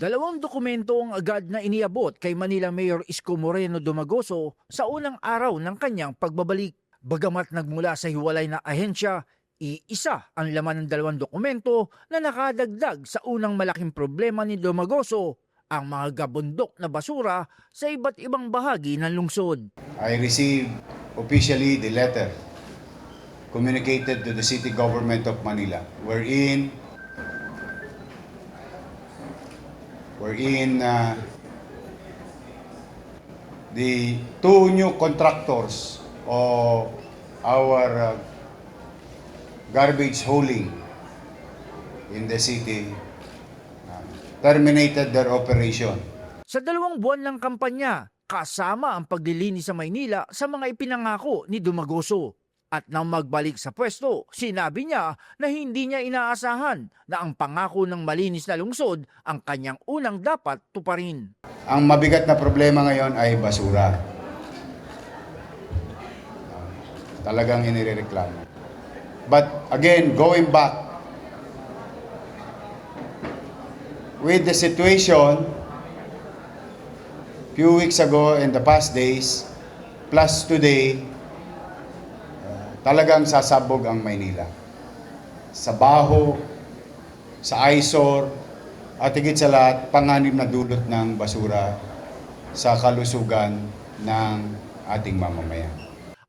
Dalawang dokumento ang agad na iniabot kay Manila Mayor Isko Moreno Dumagoso sa unang araw ng kanyang pagbabalik. Bagamat nagmula sa hiwalay na ahensya, iisa ang laman ng dalawang dokumento na nakadagdag sa unang malaking problema ni Dumagoso, ang mga gabundok na basura sa iba't ibang bahagi ng lungsod. I received officially the letter communicated to the City Government of Manila wherein the two new contractors of our garbage hauling in the city terminated their operation. Sa 2 buwan ng kampanya, kasama ang paglilinis sa Maynila sa mga ipinangako ni Dumagoso. At nang magbalik sa pwesto, sinabi niya na hindi niya inaasahan na ang pangako ng malinis na lungsod ang kanyang unang dapat tuparin. Ang mabigat na problema ngayon ay basura. Talagang inireklamo. But again, going back, with the situation few weeks ago and the past days, plus today, talagang sasabog ang Maynila. Sa baho, sa eyesore, at higit sa lahat, panganib na dulot ng basura sa kalusugan ng ating mamamayan.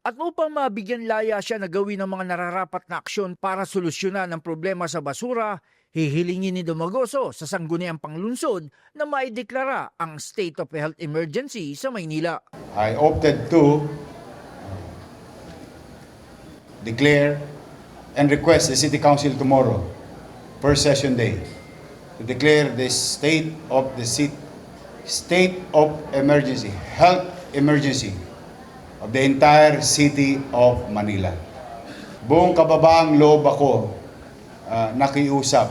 At upang mabigyan laya siya na gawin ang mga nararapat na aksyon para solusyonan ang problema sa basura, hihilingin ni Dumagoso sa sangguniang panglunsod na maideklara ang state of health emergency sa Maynila. I opted to declare and request the City Council tomorrow, first session day, to declare the state of emergency, health emergency of the entire city of Manila. Buong kababaang loob ako nakiusap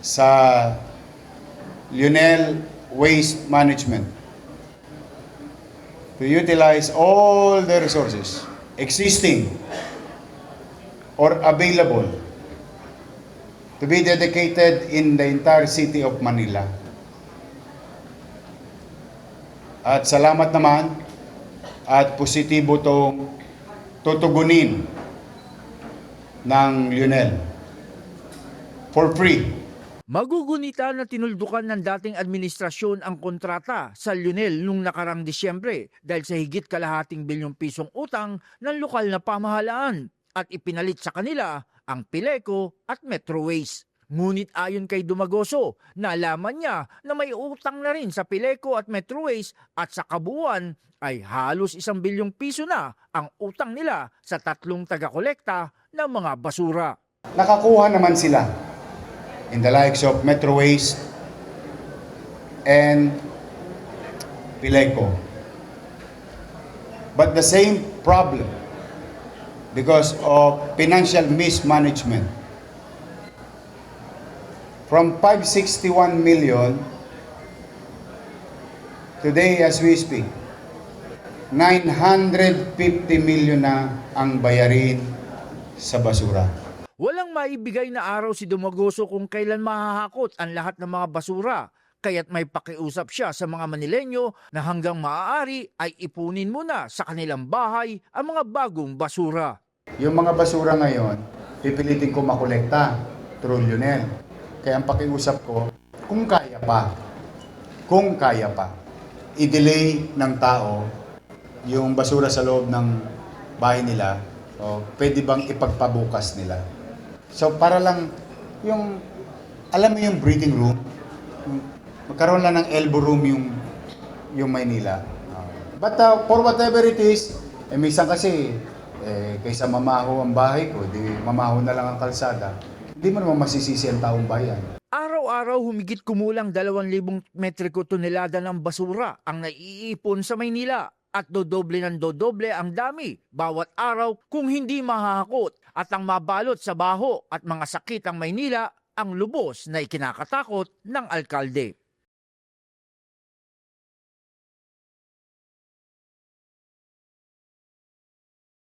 sa Lionel Waste Management to utilize all the resources existing or available to be dedicated in the entire city of Manila. At salamat naman at positibo tong tutugunin ng Lionel for free. Magugunita na tinuldukan ng dating administrasyon ang kontrata sa Lionel noong nakarang Disyembre dahil sa higit kalahating bilyong pisong utang ng lokal na pamahalaan at ipinalit sa kanila ang Pileco at Metro Waste. Ngunit ayon kay Dumagoso, nalaman niya na may utang na rin sa Pileco at Metro Waste at sa kabuuan ay halos 1 bilyong piso na ang utang nila sa 3 taga-kolekta ng mga basura. Nakakuha naman sila in the likes of Metro Waste and Pileco. But the same problem because of financial mismanagement. From 561 million, today as we speak, 950 million na ang bayarin sa basura. Walang maibigay na araw si Dumagoso kung kailan mahahakot ang lahat ng mga basura, kaya't may pakiusap siya sa mga Manileño na hanggang maaari ay ipunin muna sa kanilang bahay ang mga bagong basura. Yung mga basura ngayon, pipilitin ko makolekta through Lionel. Kaya ang pakiusap ko, kung kaya pa, i-delay ng tao yung basura sa loob ng bahay nila, o pwede bang ipagpabukas nila? So para lang yung, alam mo yung breathing room, magkaroon lang ng elbow room yung Maynila. But for whatever it is, minsan kasi, kaysa mamaho ang bahay ko, di mamaho na lang ang kalsada, hindi mo naman masisisi ang taong bayan. Araw-araw humigit kumulang 2,000 metriko tonelada ng basura ang naiipon sa Maynila. At dodoble ng dodoble ang dami bawat araw kung hindi mahahakot at ang mabalot sa baho at mga sakit ang Maynila ang lubos na ikinakatakot ng alkalde.